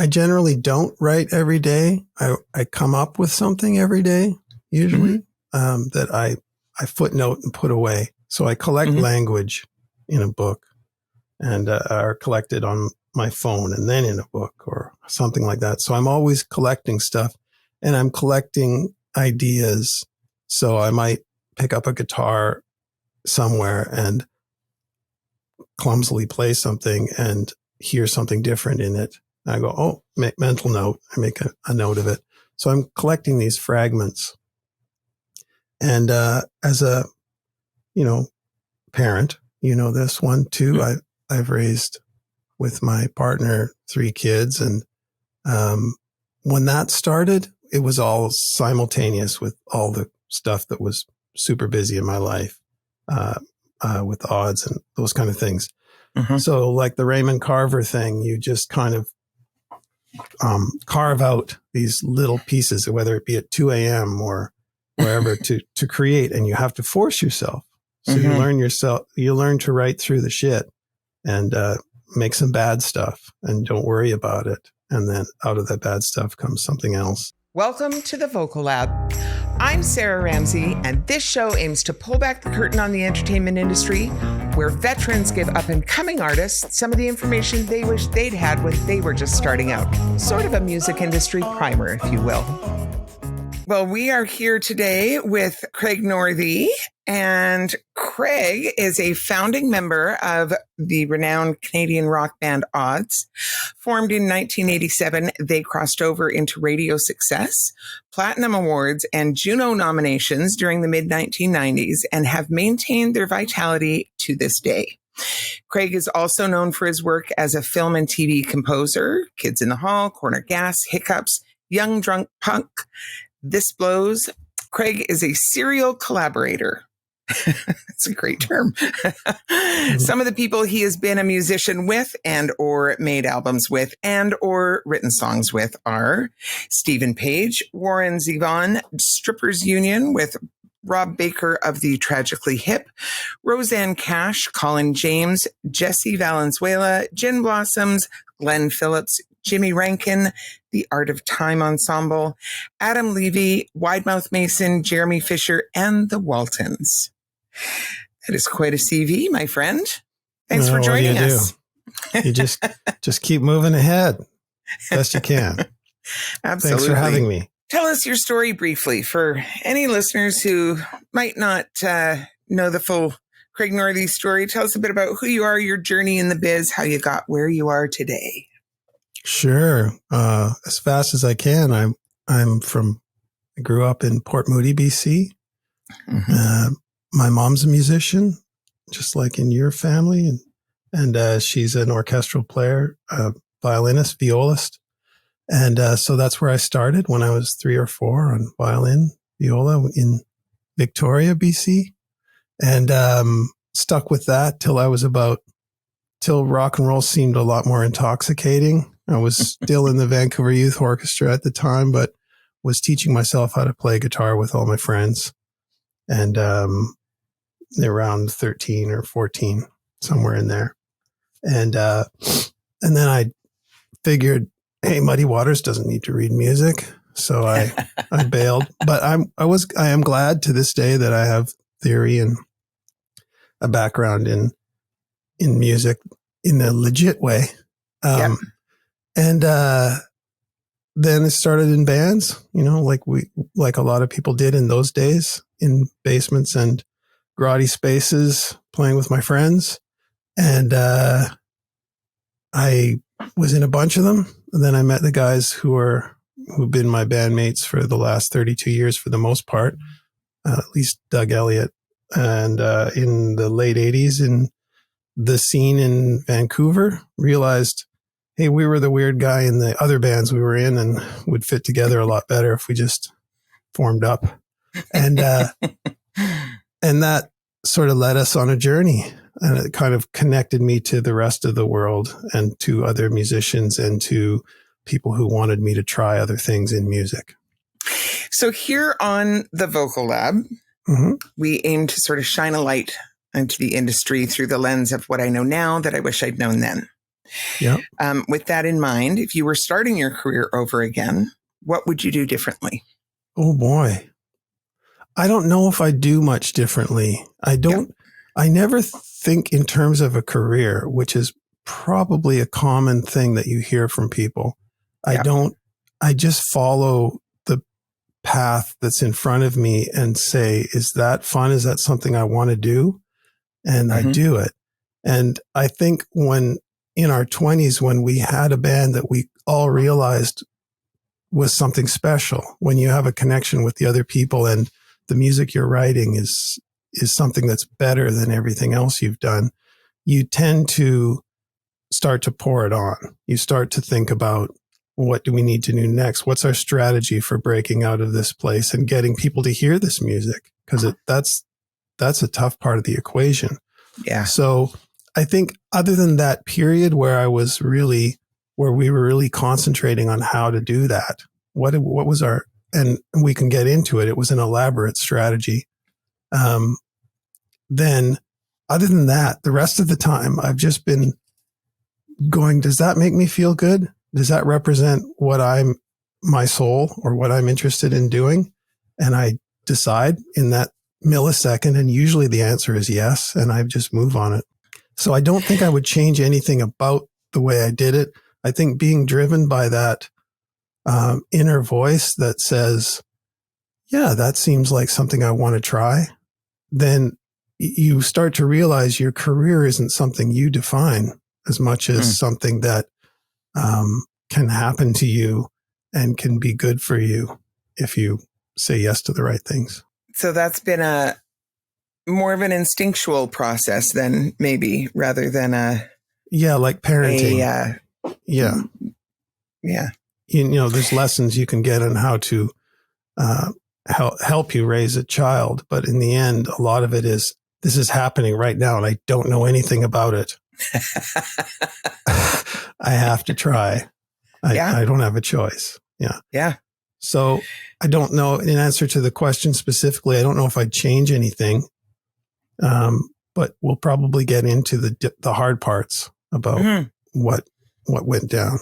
I generally don't write every day. I come up with something every day, usually, that I footnote and put away. So I collect language in a book and are collected on my phone and then in a book or something like that. So I'm always collecting stuff and I'm collecting ideas. So I might pick up a guitar somewhere and clumsily play something and hear something different in it. And I go, oh, mental note. I make a note of it. So I'm collecting these fragments. And as a, parent, this one too, I've raised with my partner 3 kids. And when that started, it was all simultaneous with all the stuff that was super busy in my life, with odds and those kind of things. So like the Raymond Carver thing, you just kind of carve out these little pieces, whether it be at 2 a.m. or wherever to create, and you have to force yourself. So you learn to write through the shit and make some bad stuff and don't worry about it. And then out of that bad stuff comes something else. Welcome to the Vocal Lab. I'm Sarah Ramsey, and this show aims to pull back the curtain on the entertainment industry, where veterans give up-and-coming artists some of the information they wish they'd had when they were just starting out. Sort of a music industry primer, if you will. Well, we are here today with Craig Northey, and Craig is a founding member of the renowned Canadian rock band Odds. Formed in 1987, they crossed over into radio success, platinum awards, and Juno nominations during the mid-1990s, and have maintained their vitality to this day. Craig is also known for his work as a film and TV composer, Kids in the Hall, Corner Gas, Hiccups, Young Drunk Punk, This Blows. Craig is a serial collaborator. It's a great term. Some of the people he has been a musician with and or made albums with and or written songs with are Stephen Page, Warren Zevon, Strippers Union with Rob Baker of the Tragically Hip, Roseanne Cash, Colin James, Jesse Valenzuela, Gin Blossoms, Glenn Phillips, Jimmy Rankin, the Art of Time Ensemble, Adam Levy, Widemouth Mason, Jeremy Fisher, and the Waltons. That is quite a CV, my friend. Thanks for joining us. You just keep moving ahead best you can. Absolutely. Thanks for having me. Tell us your story briefly for any listeners who might not know the full Craig Northey story. Tell us a bit about who you are, your journey in the biz, how you got where you are today. Sure. As fast as I can. I grew up in Port Moody, BC. My mom's a musician, just like in your family. And she's an orchestral player, violinist, violist. And so that's where I started when I was 3 or 4 on violin, viola in Victoria, BC. And stuck with that till rock and roll seemed a lot more intoxicating. I was still in the Vancouver Youth Orchestra at the time, but was teaching myself how to play guitar with all my friends. And around 13 or 14, somewhere in there. And then I figured, hey, Muddy Waters doesn't need to read music. So I bailed. But I am glad to this day that I have theory and a background in music in a legit way. And then it started in bands, like a lot of people did in those days, in basements and grotty spaces, playing with my friends. And I was in a bunch of them. And then I met the guys who've been my bandmates for the last 32 years for the most part, at least Doug Elliott. And in the late 80s, in the scene in Vancouver, realized, hey, we were the weird guy in the other bands we were in and would fit together a lot better if we just formed up. And and that sort of led us on a journey, and it kind of connected me to the rest of the world and to other musicians and to people who wanted me to try other things in music. So here on the Vocal Lab, we aim to sort of shine a light into the industry through the lens of what I know now that I wish I'd known then. Yeah. With that in mind, if you were starting your career over again, what would you do differently? Oh boy. I don't know if I do much differently. I never think in terms of a career, which is probably a common thing that you hear from people. I just follow the path that's in front of me and say, is that fun? Is that something I want to do? And I do it. And I think when in our 20s, when we had a band that we all realized was something special, when you have a connection with the other people and the music you're writing is something that's better than everything else you've done, you tend to start to pour it on. You start to think about, what do we need to do next? What's our strategy for breaking out of this place and getting people to hear this music? Because that's a tough part of the equation. Yeah. So I think other than that period where we were really concentrating on how to do that, what was our, and we can get into it. It was an elaborate strategy. Then other than that, the rest of the time I've just been going, does that make me feel good? Does that represent my soul or what I'm interested in doing? And I decide in that millisecond, and usually the answer is yes, and I just move on it. So I don't think I would change anything about the way I did it. I think being driven by that inner voice that says, yeah, that seems like something I want to try, then you start to realize your career isn't something you define as much as something that can happen to you and can be good for you if you say yes to the right things. So that's been a more of an instinctual process then, maybe, rather than like parenting. Yeah. There's lessons you can get on how to help you raise a child. But in the end, a lot of it is, this is happening right now and I don't know anything about it. I have to try. I don't have a choice. Yeah. Yeah. So I don't know, in answer to the question specifically, I don't know if I'd change anything. But we'll probably get into the hard parts about what went down.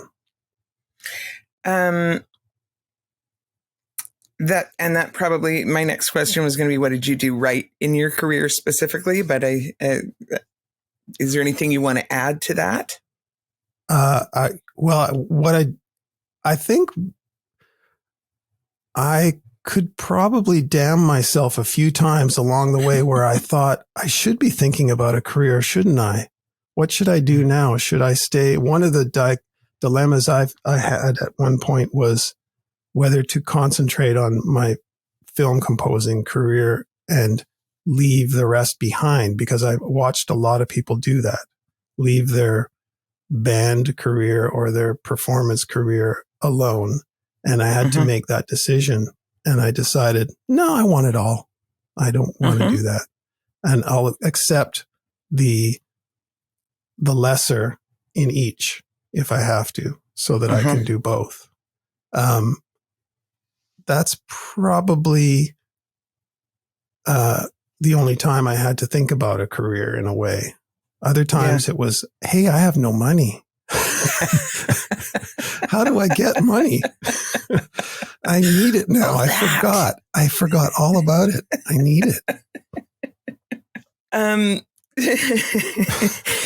That probably, my next question was going to be, what did you do right in your career specifically? But is there anything you want to add to that? I think I could probably damn myself a few times along the way where I thought I should be thinking about a career, shouldn't I? What should I do now? Should I stay? One of the dilemmas I had at one point was whether to concentrate on my film composing career and leave the rest behind, because I watched a lot of people do that, leave their band career or their performance career alone. And I had to make that decision. And I decided, no, I want it all. I don't want to do that. And I'll accept the lesser in each if I have to, so that I can do both. That's probably the only time I had to think about a career in a way. Other times it was, hey, I have no money. How do I get money? I need it now. I forgot all about it. I need it.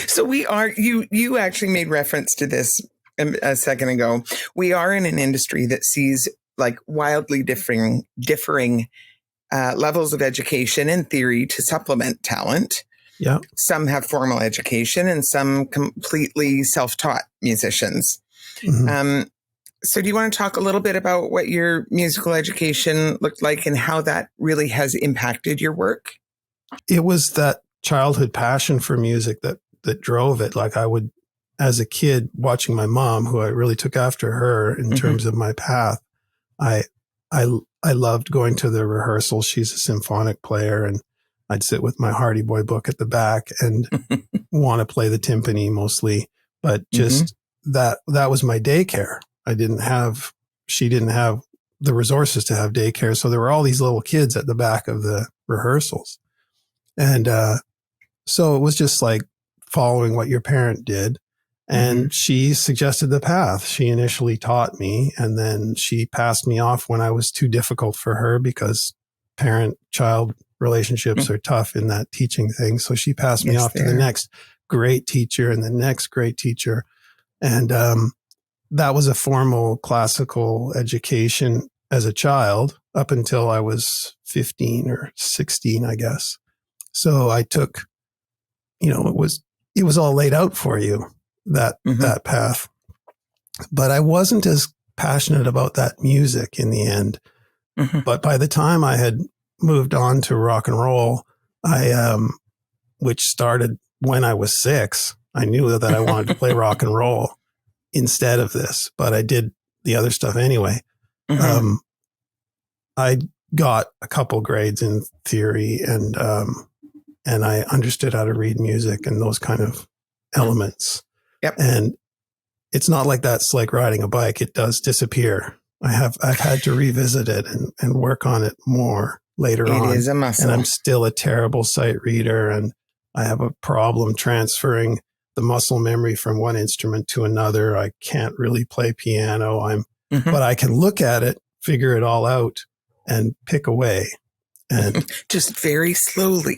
So we are, you actually made reference to this a second ago. We are in an industry that sees like wildly differing levels of education and theory to supplement talent. Yeah. Some have formal education and some completely self-taught musicians. So do you want to talk a little bit about what your musical education looked like and how that really has impacted your work? It was that childhood passion for music that drove it. Like I would, as a kid, watching my mom, who I really took after her in terms of my path, I loved going to the rehearsals. She's a symphonic player, and I'd sit with my Hardy Boy book at the back and want to play the timpani mostly, but just that was my daycare. She didn't have the resources to have daycare. So there were all these little kids at the back of the rehearsals. And so it was just like following what your parent did. And she suggested the path. She initially taught me, and then she passed me off when I was too difficult for her, because parent-child relationships are tough in that teaching thing. So she passed me off to the next great teacher and the next great teacher. And that was a formal classical education as a child up until I was 15 or 16, I guess. So I took, it was all laid out for you, that path. But I wasn't as passionate about that music in the end. But by the time I had moved on to rock and roll, which started when I was 6, I knew that I wanted to play rock and roll instead of this, but I did the other stuff anyway. I got a couple grades in theory, and I understood how to read music and those kind of elements. And it's not like that's like riding a bike. It does disappear. I've had to revisit it and work on it more later on. It is a muscle. And I'm still a terrible sight reader, and I have a problem transferring the muscle memory from one instrument to another. I can't really play piano. But I can look at it, figure it all out, and pick away. And just very slowly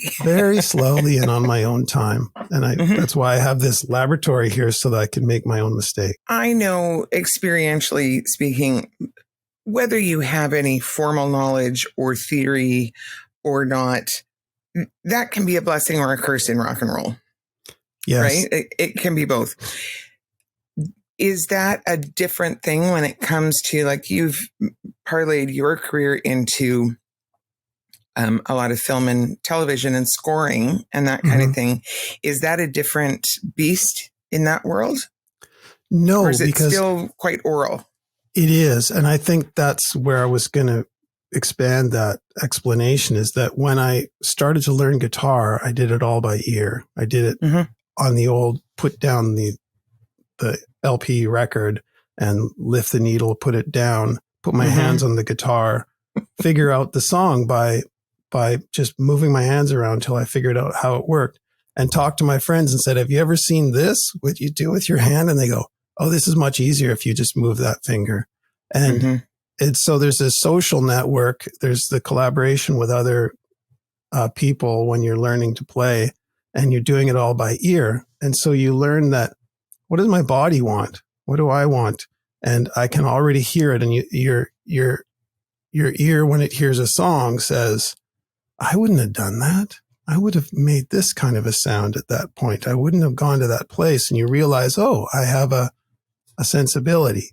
and on my own time. And that's why I have this laboratory here, so that I can make my own mistake. I know, experientially speaking, whether you have any formal knowledge or theory or not, that can be a blessing or a curse in rock and roll. Yes. Right? It can be both. Is that a different thing when it comes to, like, you've parlayed your career into a lot of film and television and scoring and that kind of thing? Is that a different beast in that world? No, or is it because still quite oral? It is. And I think that's where I was going to expand that explanation, is that when I started to learn guitar, I did it all by ear. I did it on the old, put down the LP record and lift the needle, put it down, put my hands on the guitar, figure out the song by just moving my hands around till I figured out how it worked, and talked to my friends and said, have you ever seen this? What you do with your hand? And they go, oh, this is much easier if you just move that finger. And so there's this social network. There's the collaboration with other people when you're learning to play, and you're doing it all by ear. And so you learn that, what does my body want? What do I want? And I can already hear it. And your ear, when it hears a song, says, I wouldn't have done that. I would have made this kind of a sound at that point. I wouldn't have gone to that place. And you realize, oh, I have a sensibility.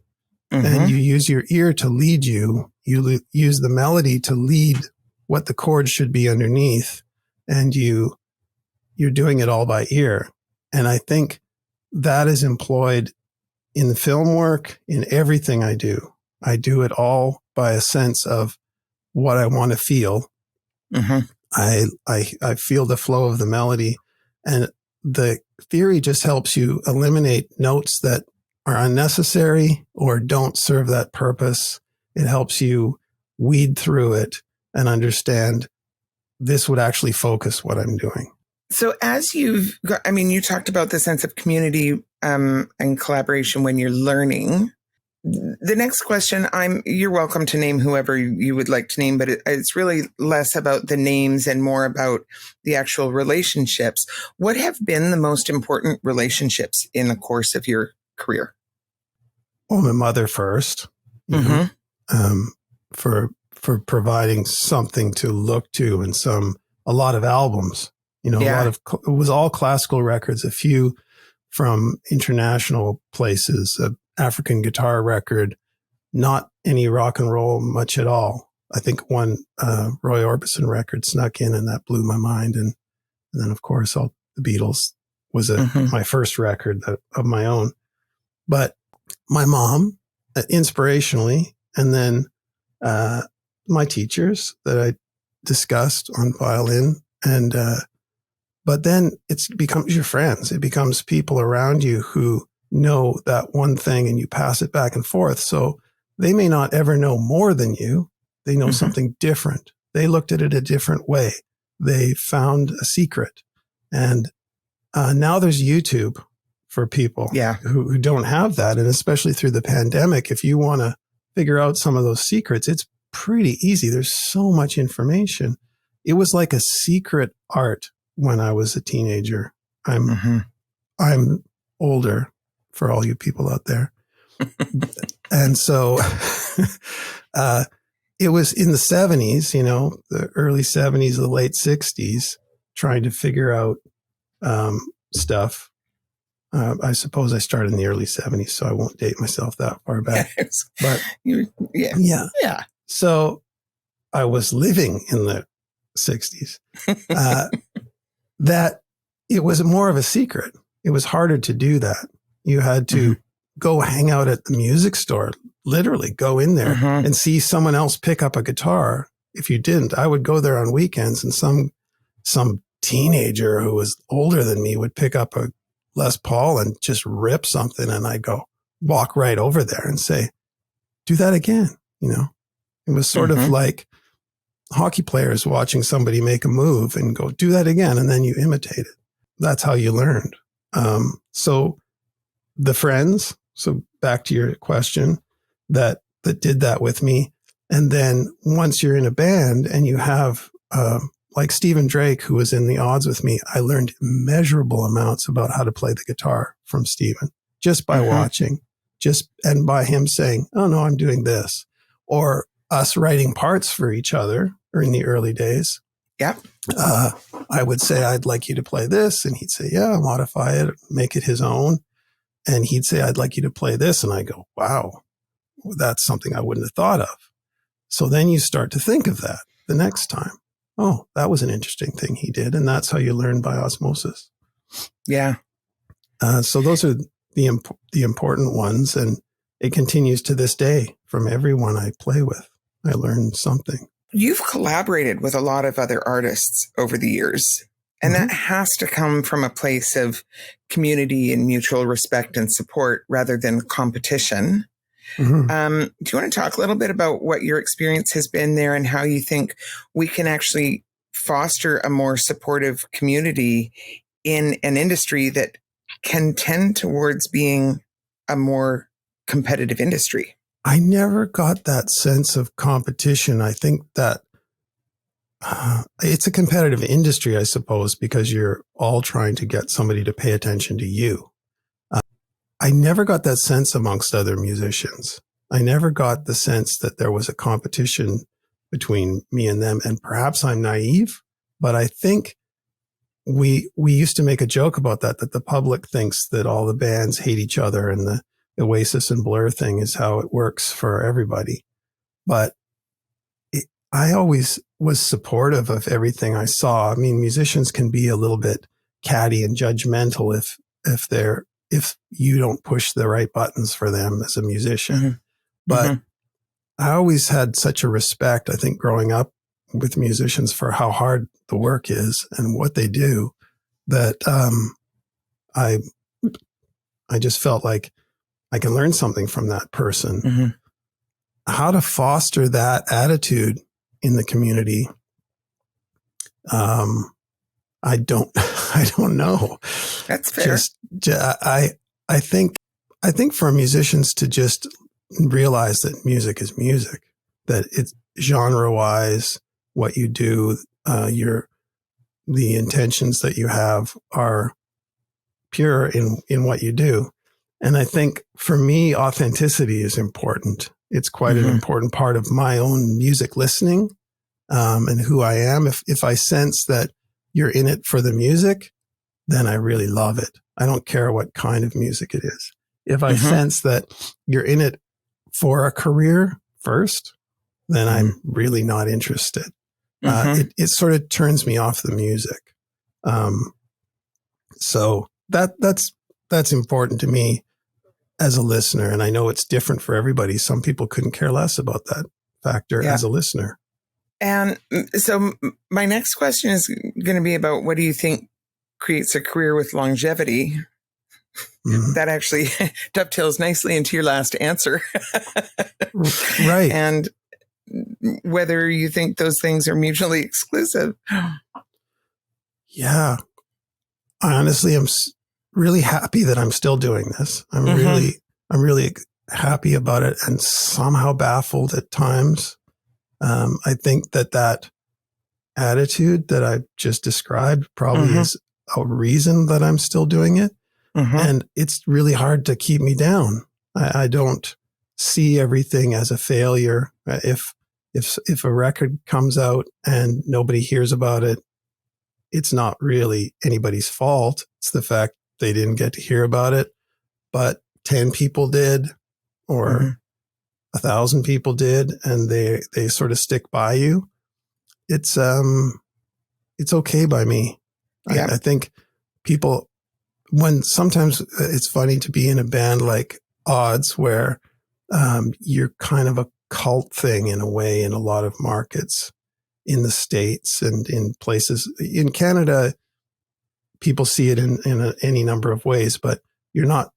And you use your ear to lead you. You use the melody to lead what the chords should be underneath. And you're doing it all by ear. And I think that is employed in the film work, in everything I do. I do it all by a sense of what I want to feel. I feel the flow of the melody, and the theory just helps you eliminate notes that are unnecessary or don't serve that purpose. It helps you weed through it and understand this would actually focus what I'm doing. So as you talked about the sense of community and collaboration when you're learning. The next question, you're welcome to name whoever you would like to name, but it's really less about the names and more about the actual relationships. What have been the most important relationships in the course of your career? Well, my mother first, for providing something to look to, and a lot of albums, it was all classical records, a few from international places, African guitar record, not any rock and roll much at all. I think one Roy Orbison record snuck in, and that blew my mind. And then, of course, all the Beatles was my first record of my own. But my mom, inspirationally, and then my teachers that I discussed on violin. And but then it becomes your friends. It becomes people around you who know that one thing, and you pass it back and forth. So they may not ever know more than you. They know something different. They looked at it a different way. They found a secret. And now there's YouTube. for people Yeah. who don't have that. And especially through the pandemic, if you want to figure out some of those secrets, it's pretty easy. There's so much information. It was like a secret art when I was a teenager. I'm older for all you people out there. And so it was in the 70s, the early 70s, the late 60s, trying to figure out stuff. I suppose I started in the early 70s, so I won't date myself that far back. But yeah. So I was living in the 60s. That it was more of a secret. It was harder to do that. You had to go hang out at the music store, literally go in there and see someone else pick up a guitar. If you didn't, I would go there on weekends, and some teenager who was older than me would pick up a Les Paul and just rip something. And I go walk right over there and say, do that again. It was sort of like hockey players watching somebody make a move and go, do that again. And then you imitate it. That's how you learned. So the friends, so back to your question, that did that with me. And then once you're in a band and you have, like Stephen Drake, who was in the odds with me, I learned immeasurable amounts about how to play the guitar from Stephen just by watching, and by him saying, oh no, I'm doing this, or us writing parts for each other or in the early days. Yeah. I would say, I'd like you to play this. And he'd say, yeah, modify it, make it his own. And he'd say, I'd like you to play this. And I go, wow, that's something I wouldn't have thought of. So then you start to think of that the next time. Oh, that was an interesting thing he did. And that's how you learn by osmosis. Yeah. So those are the important ones. And it continues to this day from everyone I play with. I learn something. You've collaborated with a lot of other artists over the years, and that has to come from a place of community and mutual respect and support rather than competition. Do you want to talk a little bit about what your experience has been there and how you think we can actually foster a more supportive community in an industry that can tend towards being a more competitive industry? I never got that sense of competition. I think that it's a competitive industry, I suppose, because you're all trying to get somebody to pay attention to you. I never got that sense amongst other musicians. I never got the sense that there was a competition between me and them. And perhaps I'm naive, but I think we used to make a joke about that the public thinks that all the bands hate each other, and the Oasis and Blur thing is how it works for everybody. But I always was supportive of everything I saw. I mean, musicians can be a little bit catty and judgmental if you don't push the right buttons for them as a musician. But I always had such a respect, I think, growing up with musicians for how hard the work is and what they do, that I just felt like I can learn something from that person. How to foster that attitude in the community, I don't know. That's fair. I think for musicians to just realize that music is music, that it's genre wise, what you do, the intentions that you have are pure in what you do. And I think for me, authenticity is important. It's quite an important part of my own music listening, and who I am. If I sense that you're in it for the music, then I really love it. I don't care what kind of music it is. If I sense that you're in it for a career first, then I'm really not interested. It sort of turns me off the music. So that's important to me as a listener. And I know it's different for everybody. Some people couldn't care less about that factor as a listener. And so my next question is going to be about, what do you think creates a career with longevity? That actually dovetails nicely into your last answer. Right. And whether you think those things are mutually exclusive. Yeah. I honestly am really happy that I'm still doing this. I'm really happy about it, and somehow baffled at times. I think that attitude that I just described probably is a reason that I'm still doing it. And it's really hard to keep me down. I don't see everything as a failure. If a record comes out and nobody hears about it, it's not really anybody's fault. It's the fact they didn't get to hear about it, but 10 people did, or 1,000 people did, and they sort of stick by you. It's okay by me. Yeah. I think people, when sometimes it's funny to be in a band like Odds, where you're kind of a cult thing in a way in a lot of markets in the States and in places in Canada. People see it in any number of ways, but you're not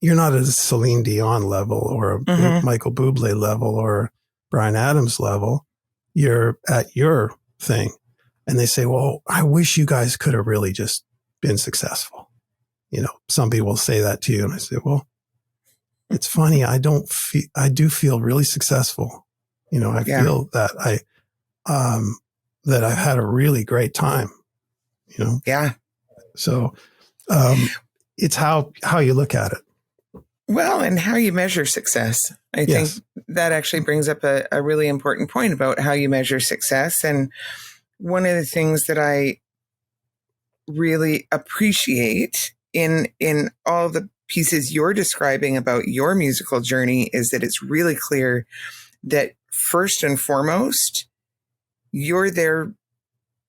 at a Celine Dion level or a Michael Bublé level or Bryan Adams level. You're at your thing. And they say, well, I wish you guys could have really just been successful. You know, somebody will say that to you. And I say, well, it's funny. I do feel really successful. You know, I feel that that I've had a really great time, you know? Yeah. So, it's how you look at it. Well, and how you measure success. I think that actually brings up a really important point about how you measure success. And one of the things that I really appreciate in all the pieces you're describing about your musical journey is that it's really clear that first and foremost, you're there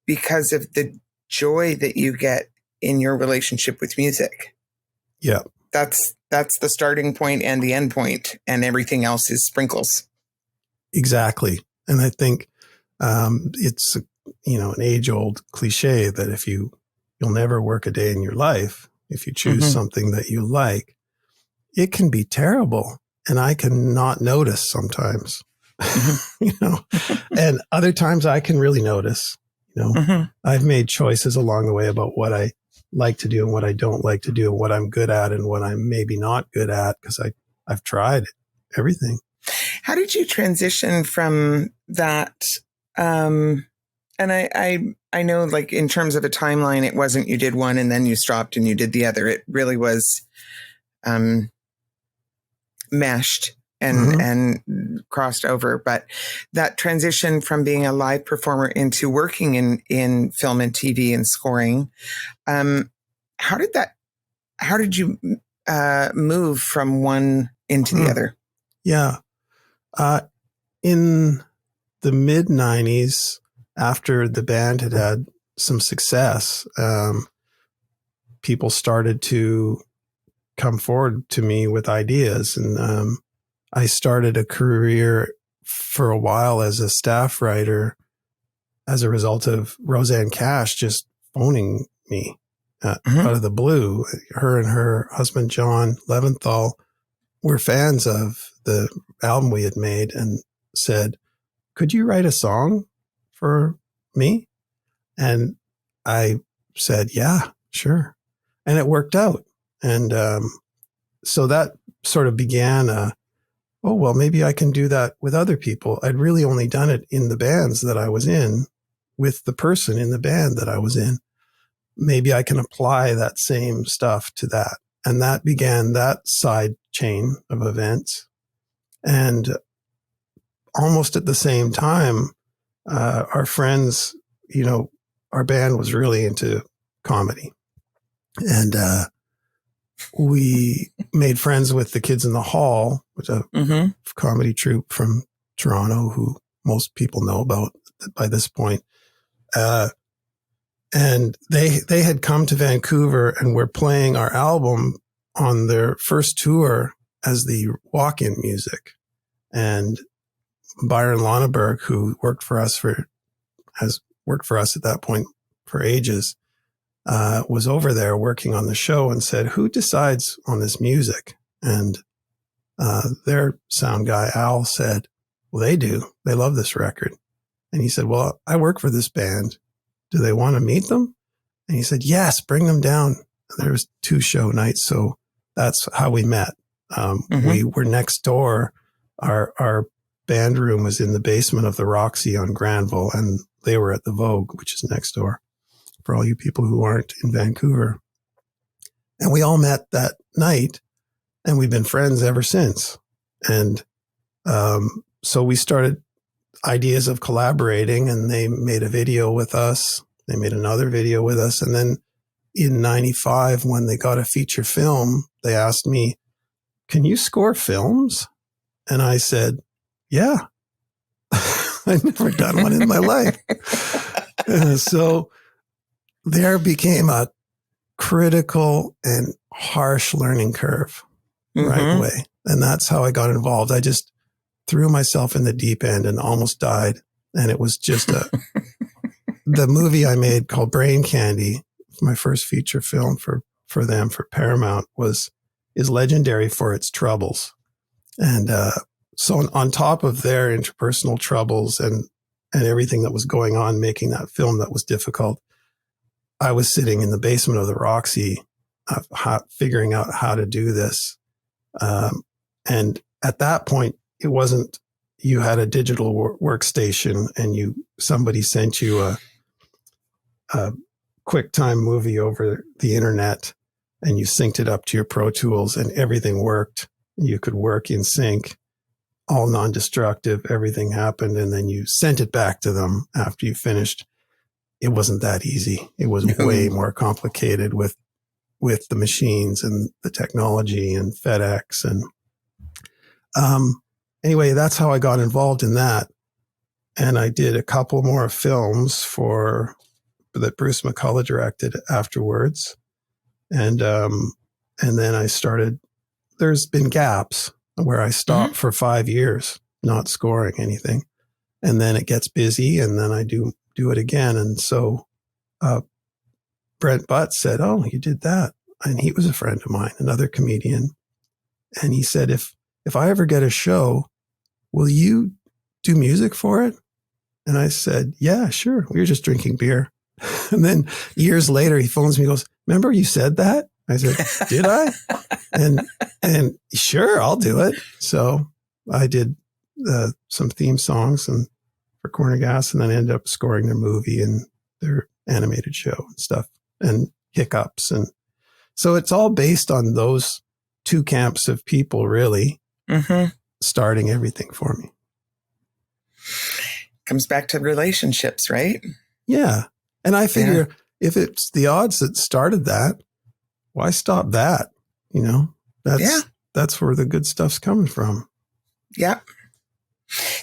because of the joy that you get in your relationship with music. Yeah. That's the starting point and the end point, and everything else is sprinkles. Exactly. And I think it's an age-old cliche that if you'll never work a day in your life if you choose something that you like. It can be terrible, and I can not notice sometimes. You know, and other times I can really notice. You know, I've made choices along the way about what I like to do and what I don't like to do, and what I'm good at and what I'm maybe not good at, because I've tried everything. How did you transition from that? And I know, like, in terms of a timeline, it wasn't you did one and then you stopped and you did the other. It really was meshed and crossed over. But that transition from being a live performer into working in film and TV and scoring, how did you move from one into the other? Yeah. In the mid 90s, after the band had some success, people started to come forward to me with ideas. And I started a career for a while as a staff writer as a result of Roseanne Cash just phoning me out of the blue. Her and her husband, John Leventhal, were fans of the album we had made and said, could you write a song for me? And I said, yeah, sure. And it worked out. And so that sort of began oh, well, maybe I can do that with other people. I'd really only done it in the bands that I was in, with the person in the band that I was in. Maybe I can apply that same stuff to that. And that began that side chain of events. And almost at the same time, our friends, you know, our band was really into comedy. And we made friends with the Kids in the Hall, which is a comedy troupe from Toronto who most people know about by this point. And they had come to Vancouver and were playing our album on their first tour as the walk-in music. And Byron Lonneberg, who has worked for us at that point for ages, was over there working on the show and said, who decides on this music? And their sound guy, Al, said, well, they do. They love this record. And he said, well, I work for this band. Do they want to meet them? And he said, yes, bring them down there was 2 show nights. So that's how we met. We were next door. Our band room was in the basement of the Roxy on Granville, and they were at the Vogue, which is next door, for all you people who aren't in Vancouver. And we all met that night, and we've been friends ever since. And so we started ideas of collaborating, and they made a video with us. They made another video with us. And then in 95, when they got a feature film, they asked me, "Can you score films?" And I said, "Yeah." I'd never done one in my life. So there became a critical and harsh learning curve right away. And that's how I got involved. I just threw myself in the deep end and almost died. And it was just the movie I made called Brain Candy, my first feature film for them, for Paramount, is legendary for its troubles. And so on top of their interpersonal troubles and everything that was going on, making that film that was difficult, I was sitting in the basement of the Roxy, figuring out how to do this. And at that point, it wasn't, you had a digital workstation and somebody sent you a QuickTime movie over the internet, and you synced it up to your Pro Tools, and everything worked. You could work in sync, all non-destructive, everything happened, and then you sent it back to them after you finished. It wasn't that easy. It was way more complicated with the machines and the technology and FedEx. And anyway, that's how I got involved in that. And I did a couple more films that Bruce McCullough directed afterwards. And then I started, there's been gaps where I stopped for 5 years, not scoring anything. And then it gets busy, and then I do it again. And so Brent Butt said, "Oh, you did that." And he was a friend of mine, another comedian. And he said, if I ever get a show, will you do music for it? And I said, "Yeah, sure." We were just drinking beer. And then years later, he phones me and goes, "Remember you said that?" I said, "Did I?" And sure, I'll do it. So I did some theme songs for Corner Gas, and then ended up scoring their movie and their animated show and stuff, and Hiccups. And so it's all based on those 2 camps of people, really, starting everything for me. Comes back to relationships, right? Yeah. And I figure if it's the odds that started that, why stop that? You know, that's where the good stuff's coming from. Yeah.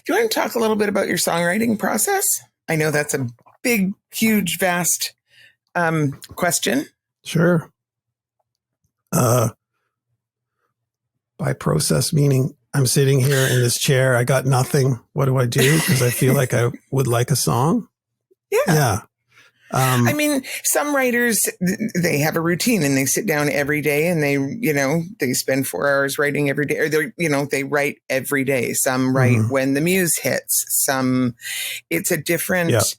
Do you want to talk a little bit about your songwriting process? I know that's a big, huge, vast question. Sure. By process, meaning I'm sitting here in this chair, I got nothing. What do I do? Because I feel like I would like a song. Yeah. I mean, some writers, they have a routine and they sit down every day and they spend 4 hours writing every day, or they write every day. Some write when the muse hits. It's a different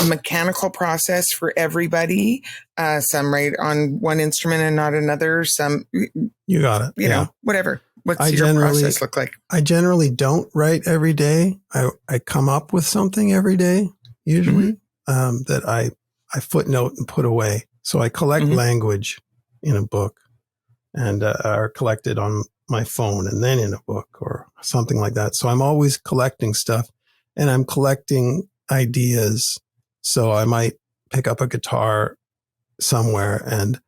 mechanical process for everybody. Some write on one instrument and not another. Some, you got it. You know, whatever. What's your process look like? I generally don't write every day. I come up with something every day, usually. That I footnote and put away. So I collect language in a book and are collected on my phone and then in a book or something like that. So I'm always collecting stuff, and I'm collecting ideas. So I might pick up a guitar somewhere and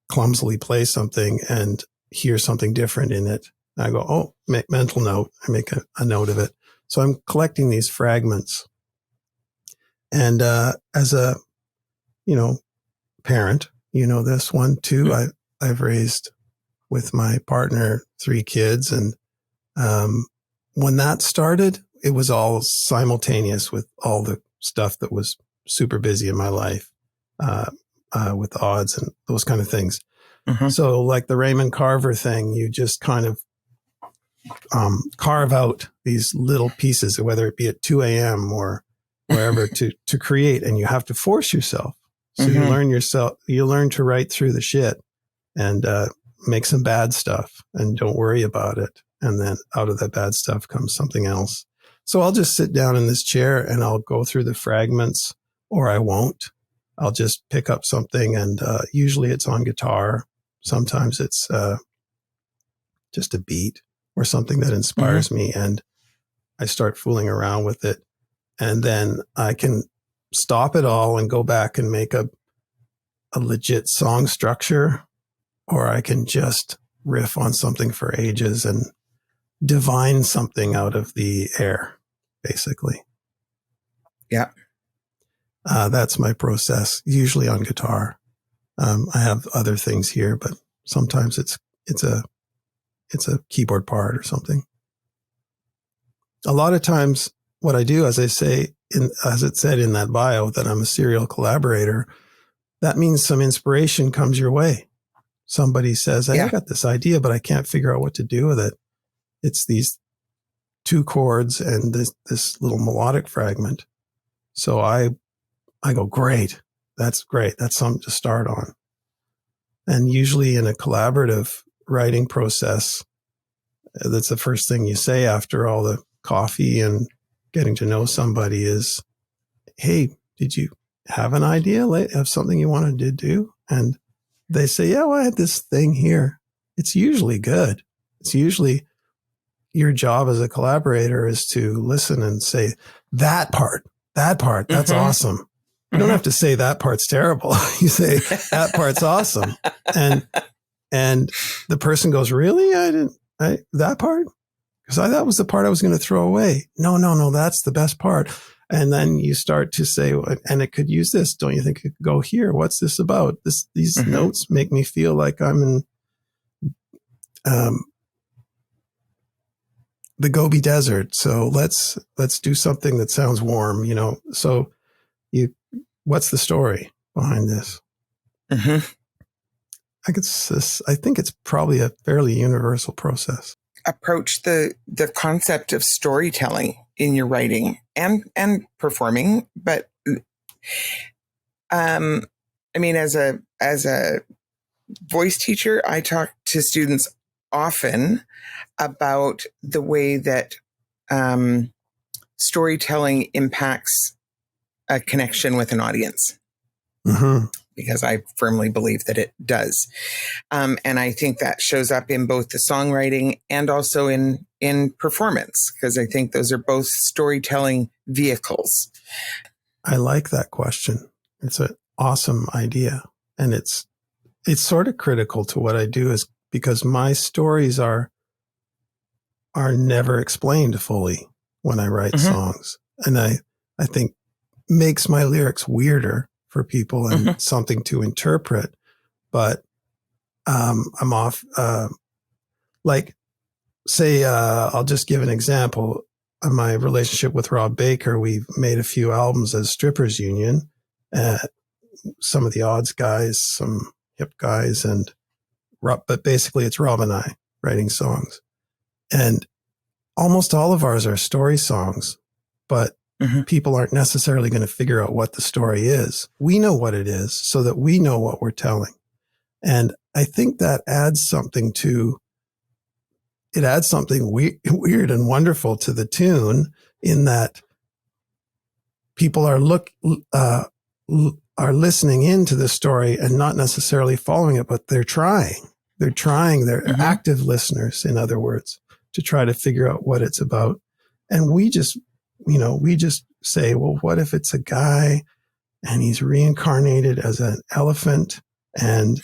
clumsily play something and hear something different in it. I go, oh, mental note. I make a note of it. So I'm collecting these fragments. And as a, parent, this one too, I've raised with my partner 3 kids. And when that started, it was all simultaneous with all the stuff that was super busy in my life, with odds and those kind of things. So like the Raymond Carver thing, you just kind of carve out these little pieces, whether it be at 2 a.m. or wherever to create, and you have to force yourself. So you learn to write through the shit and make some bad stuff and don't worry about it. And then out of that bad stuff comes something else. So I'll just sit down in this chair and I'll go through the fragments, or I won't. I'll just pick up something, and usually it's on guitar. Sometimes it's just a beat or something that inspires me, and I start fooling around with it. And then I can stop it all and go back and make a legit song structure, or I can just riff on something for ages and divine something out of the air, basically. Yeah. That's my process, usually on guitar. I have other things here, but sometimes it's a keyboard part or something. A lot of times what I do, as I say, as it said in that bio, that I'm a serial collaborator, that means some inspiration comes your way. Somebody says, I got this idea, but I can't figure out what to do with it. It's these 2 chords and this little melodic fragment. So I go, great. That's great. That's something to start on. And usually in a collaborative writing process, that's the first thing you say after all the coffee and getting to know somebody is, hey, did you have an idea? Have something you wanted to do? And they say, yeah, well, I had this thing here. It's usually good. It's usually your job as a collaborator is to listen and say, that part, that's awesome. You don't have to say that part's terrible. You say that part's awesome. And the person goes, really? That part? Because that was the part I was going to throw away. No, that's the best part. And then you start to say, and it could use this. Don't you think it could go here? What's this about? These notes make me feel like I'm in the Gobi Desert. So let's do something that sounds warm, So what's the story behind this? I think it's probably a fairly universal process. Approach the concept of storytelling in your writing and performing. But I mean, as a voice teacher, I talk to students often about the way that storytelling impacts a connection with an audience. Because I firmly believe that it does. And I think that shows up in both the songwriting and also in performance, because I think those are both storytelling vehicles. I like that question. It's an awesome idea. And it's sort of critical to what I do, is because my stories are never explained fully when I write songs. And I think makes my lyrics weirder for people and something to interpret. But I'm off, like, say, I'll just give an example. My relationship with Rob Baker, we've made a few albums as Strippers Union, some of the odds guys, some hip guys, but basically it's Rob and I writing songs. And almost all of ours are story songs, but people aren't necessarily going to figure out what the story is. We know what it is so that we know what we're telling. And I think that adds something weird and wonderful to the tune, in that people are listening into the story and not necessarily following it, but they're trying. They're active listeners, in other words, to try to figure out what it's about. And we just say, well, what if it's a guy and he's reincarnated as an elephant, and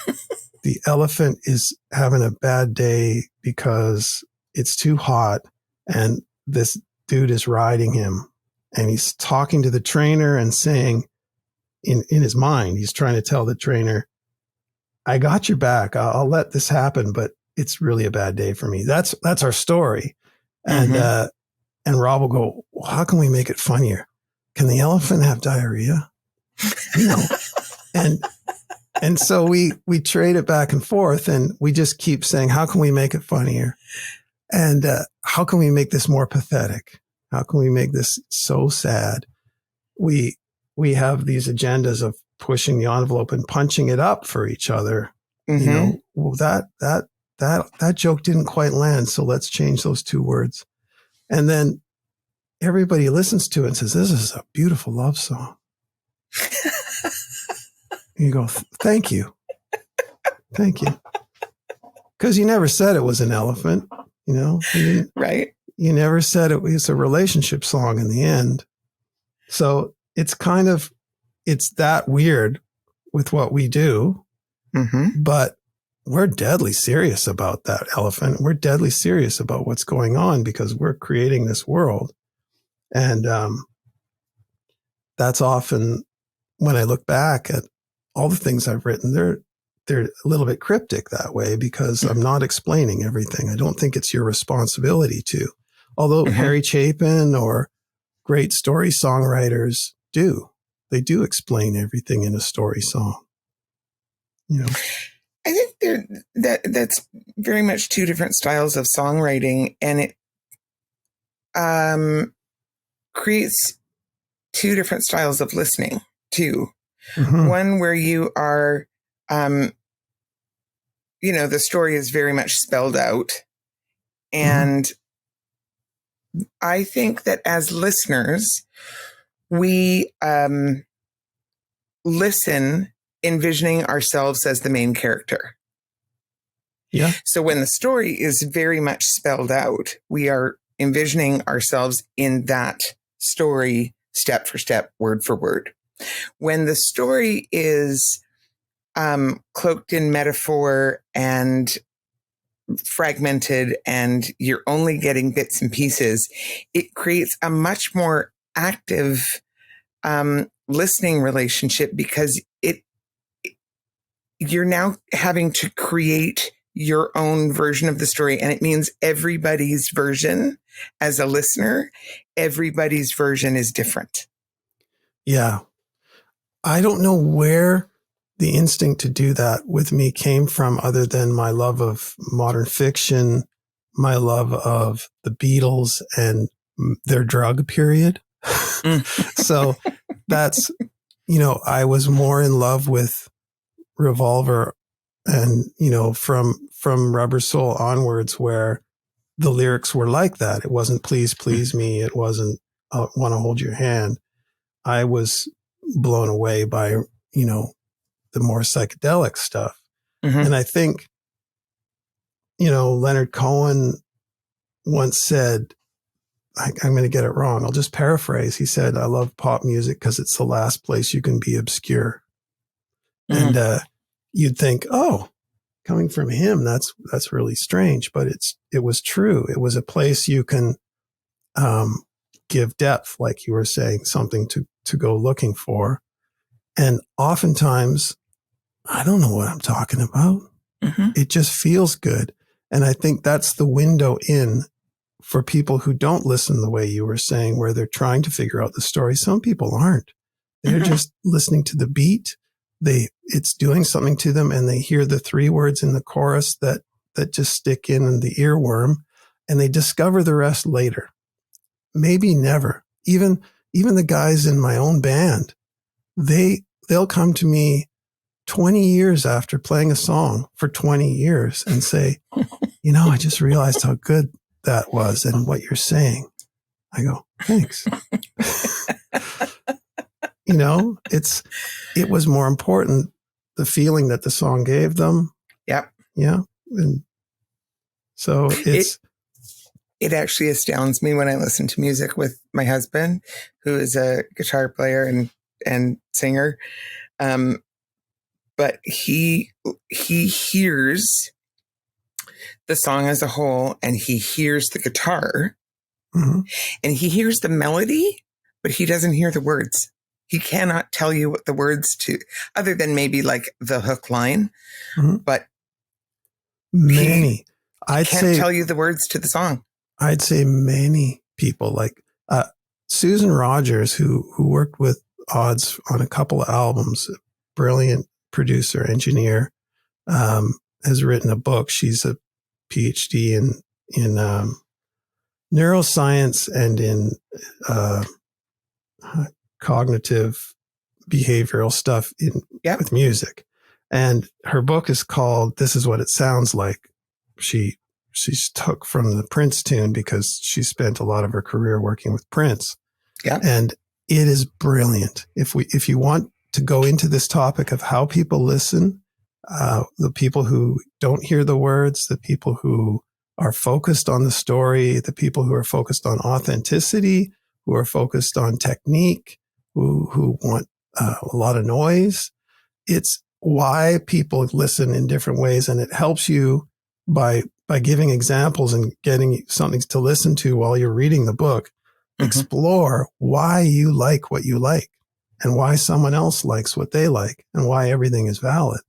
the elephant is having a bad day because it's too hot, and this dude is riding him, and he's talking to the trainer and saying in his mind, he's trying to tell the trainer, I got your back. I'll let this happen, but it's really a bad day for me. That's our story. And Rob will go, well, how can we make it funnier? Can the elephant have diarrhea? And so we trade it back and forth, and we just keep saying, how can we make it funnier? And how can we make this more pathetic? How can we make this so sad? We have these agendas of pushing the envelope and punching it up for each other. Mm-hmm. You know, well, that joke didn't quite land. So let's change those two words. And then everybody listens to it and says, this is a beautiful love song. You go, thank you. Thank you. Because you never said it was an elephant, you know? Right. You never said it was a relationship song in the end. So it's that weird with what we do, mm-hmm. but we're deadly serious about that elephant. We're deadly serious about what's going on because we're creating this world. And that's often when I look back at all the things I've written, they're a little bit cryptic that way because I'm not explaining everything. I don't think it's your responsibility to. Although Harry Chapin or great story songwriters do. They do explain everything in a story song. You know, I think that's very much two different styles of songwriting, and it creates two different styles of listening too. Mm-hmm. One where you are, the story is very much spelled out, and I think that as listeners, we listen envisioning ourselves as the main character. Yeah. So when the story is very much spelled out, we are envisioning ourselves in that story step for step, word for word. When the story is cloaked in metaphor and fragmented and you're only getting bits and pieces, it creates a much more active listening relationship because you're now having to create your own version of the story. And it means everybody's version as a listener, everybody's version is different. Yeah. I don't know where the instinct to do that with me came from other than my love of modern fiction, my love of the Beatles and their drug period. So that's, I was more in love with Revolver and, from Rubber Soul onwards where the lyrics were like that. It wasn't please, please me. It wasn't want to hold your hand. I was blown away by, the more psychedelic stuff. Mm-hmm. And I think, Leonard Cohen once said, I'm going to get it wrong. I'll just paraphrase. He said, I love pop music because it's the last place you can be obscure. Mm-hmm. And you'd think, oh, coming from him, that's really strange. But it was true. It was a place you can give depth, like you were saying, something to go looking for. And oftentimes, I don't know what I'm talking about. Mm-hmm. It just feels good. And I think that's the window in for people who don't listen the way you were saying, where they're trying to figure out the story. Some people aren't. They're just listening to the beat. It's doing something to them, and they hear the three words in the chorus that just stick in the earworm, and they discover the rest later. Maybe never. Even the guys in my own band, they'll come to me 20 years after playing a song for 20 years and say, I just realized how good that was and what you're saying. I go, thanks. It was more important, the feeling that the song gave them. Yep. Yeah. And so it actually astounds me when I listen to music with my husband, who is a guitar player and singer. But he hears the song as a whole, and he hears the guitar, mm-hmm. and he hears the melody, but he doesn't hear the words. He cannot tell you what the words to, other than maybe like the hook line, mm-hmm. but he can't tell you the words to the song. I'd say many people, like Susan Rogers, who worked with Odds on a couple of albums, a brilliant producer, engineer, has written a book. She's a PhD in neuroscience and in cognitive behavioral stuff with music. And her book is called This Is What It Sounds Like. She took from the Prince tune because she spent a lot of her career working with Prince. Yeah. And it is brilliant. If you want to go into this topic of how people listen, the people who don't hear the words, the people who are focused on the story, the people who are focused on authenticity, who are focused on technique, who want a lot of noise. It's why people listen in different ways. And it helps you by giving examples and getting something to listen to while you're reading the book. Explore why you like what you like and why someone else likes what they like and why everything is valid.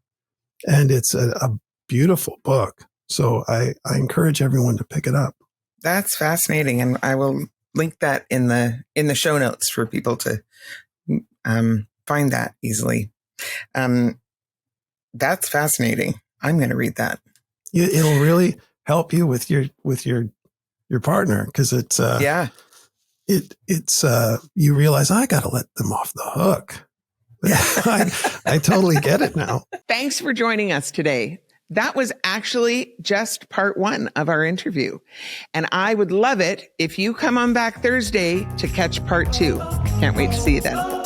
And it's a beautiful book. So I encourage everyone to pick it up. That's fascinating. And I will link that in the show notes for people to find that easily. That's fascinating. I'm going to read that. It'll really help you with your partner, because it's you realize I got to let them off the hook. I totally get it now. Thanks for joining us today. That was actually just part 1 of our interview. And I would love it if you come on back Thursday to catch part 2. Can't wait to see you then.